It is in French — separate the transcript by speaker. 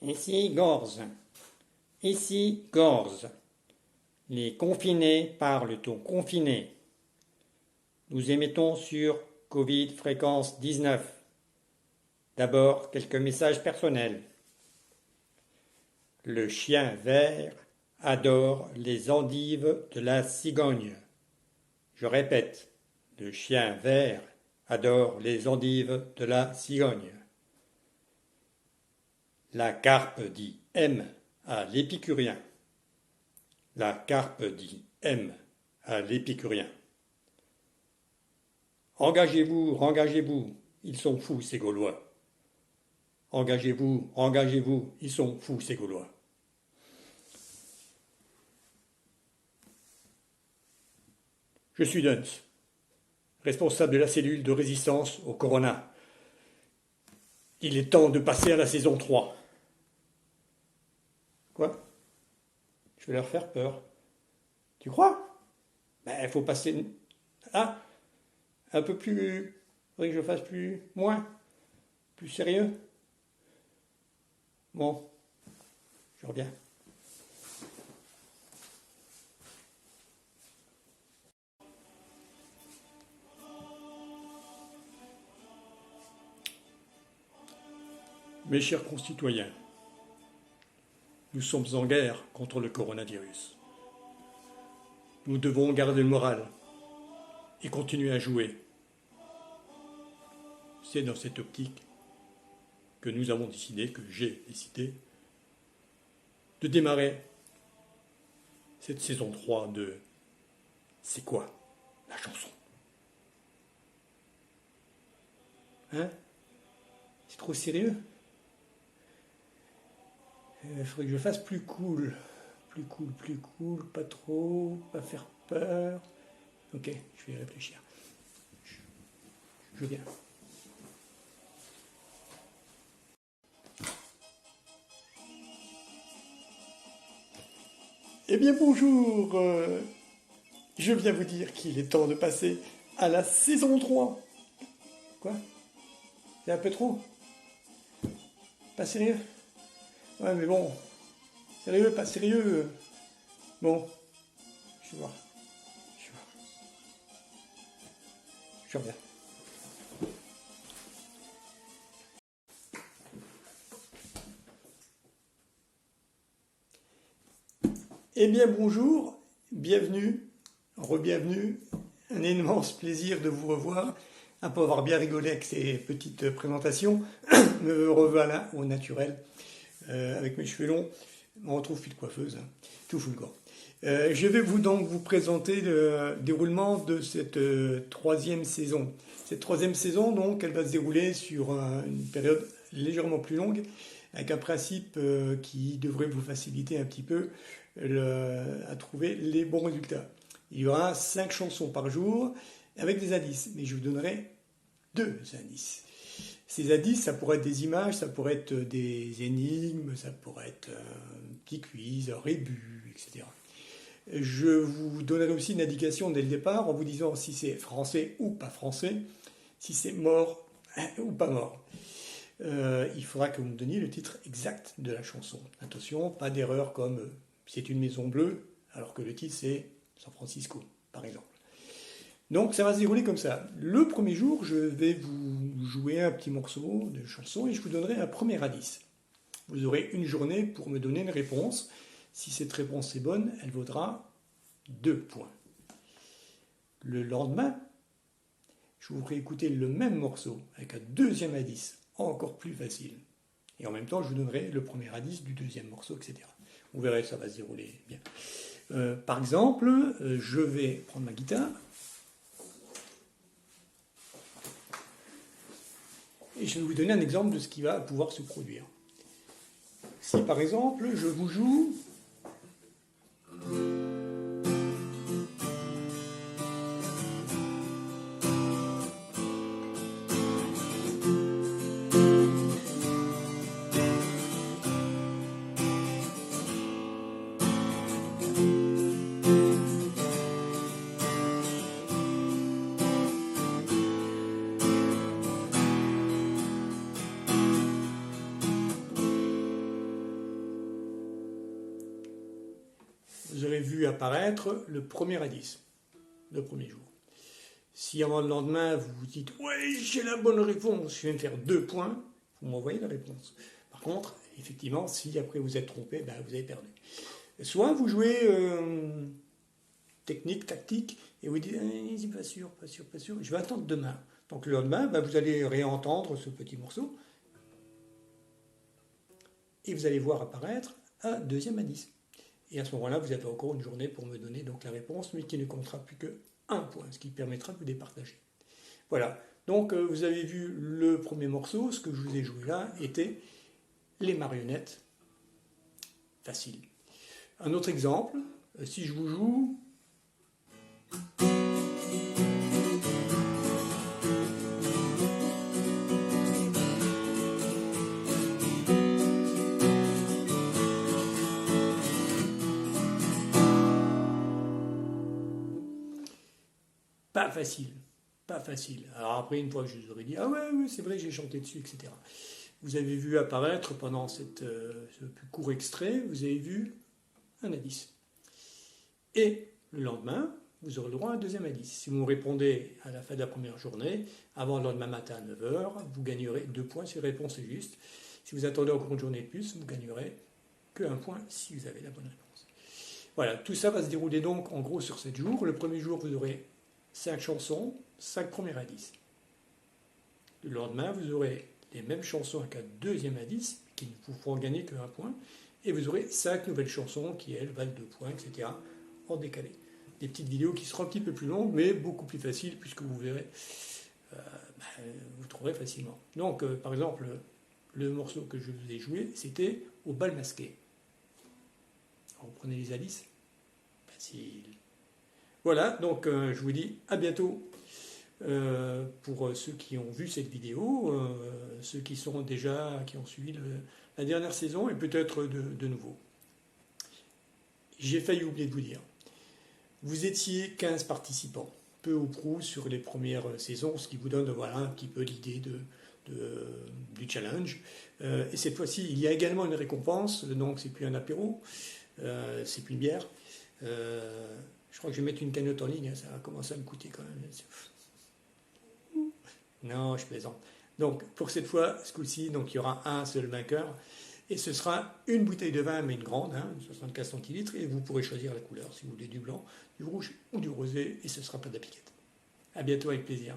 Speaker 1: Ici Gorze. Ici Gorze. Les confinés parlent aux confinés. Nous émettons sur Covid fréquence 19. D'abord, quelques messages personnels. Le chien vert adore les endives de la cigogne. Je répète, le chien vert adore les endives de la cigogne. La carpe dit M à l'épicurien. La carpe dit M à l'épicurien. Engagez-vous, engagez-vous, ils sont fous ces Gaulois. Engagez-vous, engagez-vous, ils sont fous ces Gaulois. Je suis Duns, responsable de la cellule de résistance au corona. Il est temps de passer à la saison 3. Quoi? Je vais leur faire peur. Tu crois? Il faut passer... Ah, un peu plus... Faudrait que je fasse plus... Moins? Plus sérieux? Bon, je reviens. Mes chers concitoyens, nous sommes en guerre contre le coronavirus. Nous devons garder le moral et continuer à jouer. C'est dans cette optique que nous avons décidé, que j'ai décidé, de démarrer cette saison 3 de C'est quoi la chanson? Hein? C'est trop sérieux? Il faudrait que je fasse plus cool. Plus cool, pas trop, pas faire peur. Ok, je vais y réfléchir. Je viens. Eh bien bonjour, je viens vous dire qu'il est temps de passer à la saison 3. Quoi? C'est un peu trop? Pas sérieux? Ouais mais bon, sérieux, pas sérieux. Bon, je vais voir. Je reviens. Eh bien bonjour, bienvenue, re-bienvenue, un immense plaisir de vous revoir. Après avoir bien rigolé avec ces petites présentations, me revoilà au naturel, avec mes cheveux longs. On retrouve plus de coiffeuse, hein. Tout fout le corps. Je vais vous présenter le déroulement de cette troisième saison. Cette troisième saison, donc, elle va se dérouler sur une période légèrement plus longue, avec un principe qui devrait vous faciliter un petit peu à trouver les bons résultats. Il y aura 5 chansons par jour avec des indices, mais je vous donnerai 2 indices. Ces indices, ça pourrait être des images, ça pourrait être des énigmes, ça pourrait être un petit quiz, un rébut, etc. Je vous donnerai aussi une indication dès le départ en vous disant si c'est français ou pas français, si c'est mort ou pas mort. Il faudra que vous me donniez le titre exact de la chanson. Attention, pas d'erreur comme c'est une maison bleue, alors que le titre c'est San Francisco, par exemple. Donc ça va se dérouler comme ça. Le premier jour, je vais vous jouer un petit morceau de chanson et je vous donnerai un premier indice. Vous aurez une journée pour me donner une réponse. Si cette réponse est bonne, elle vaudra 2 points. Le lendemain, je vous ferai écouter le même morceau avec un deuxième indice, encore plus facile. Et en même temps, je vous donnerai le premier indice du deuxième morceau, etc. Vous verrez, ça va se dérouler bien. Par exemple, je vais prendre ma guitare et je vais vous donner un exemple de ce qui va pouvoir se produire. Si par exemple, je vous joue... avez vu apparaître le premier indice, le premier jour. Si avant le lendemain, vous vous dites « Ouais, j'ai la bonne réponse, je viens de faire 2 points », vous m'envoyez la réponse. Par contre, effectivement, si après vous êtes trompé, ben, vous avez perdu. Soit vous jouez technique, tactique, et vous dites « C'est pas sûr, pas sûr, pas sûr, je vais attendre demain ». Donc le lendemain, ben, vous allez réentendre ce petit morceau, et vous allez voir apparaître un deuxième indice. Et à ce moment-là, vous avez encore une journée pour me donner donc la réponse, mais qui ne comptera plus que 1 point, ce qui permettra de vous départager. Voilà, donc vous avez vu le premier morceau, ce que je vous ai joué là était les marionnettes. Facile. Un autre exemple, si je vous joue... Pas facile, pas facile. Alors après, une fois que je vous aurais dit, ah ouais, c'est vrai, j'ai chanté dessus, etc. Vous avez vu apparaître pendant ce plus court extrait, vous avez vu un indice. Et le lendemain, vous aurez le droit à un deuxième indice. Si vous me répondez à la fin de la première journée, avant le lendemain matin à 9h, vous gagnerez 2 points si la réponse est juste. Si vous attendez encore une journée de plus, vous gagnerez que 1 point si vous avez la bonne réponse. Voilà, tout ça va se dérouler donc en gros sur 7 jours. Le premier jour, vous aurez 5 chansons, 5 premiers indices. Le lendemain, vous aurez les mêmes chansons avec un deuxième indice, qui ne vous feront gagner que 1 point, et vous aurez 5 nouvelles chansons qui, elles, valent 2 points, etc., en décalé. Des petites vidéos qui seront un petit peu plus longues, mais beaucoup plus faciles, puisque vous verrez, vous trouverez facilement. Donc, par exemple, le morceau que je vous ai joué, c'était au bal masqué. Alors, vous prenez les indices. Facile. Voilà, donc je vous dis à bientôt pour ceux qui ont vu cette vidéo, ceux qui ont suivi la dernière saison et peut-être de nouveau. J'ai failli oublier de vous dire, vous étiez 15 participants, peu ou prou sur les premières saisons, ce qui vous donne voilà, un petit peu l'idée du challenge. Et cette fois-ci, il y a également une récompense, donc c'est plus un apéro, c'est plus une bière. Je crois que je vais mettre une cagnotte en ligne, ça va commencer à me coûter quand même. Non, je plaisante. Donc, pour cette fois, ce coup-ci, donc, il y aura un seul vainqueur. Et ce sera une bouteille de vin, mais une grande, 75 centilitres. Et vous pourrez choisir la couleur, si vous voulez du blanc, du rouge ou du rosé. Et ce ne sera pas de la piquette. À bientôt, avec plaisir.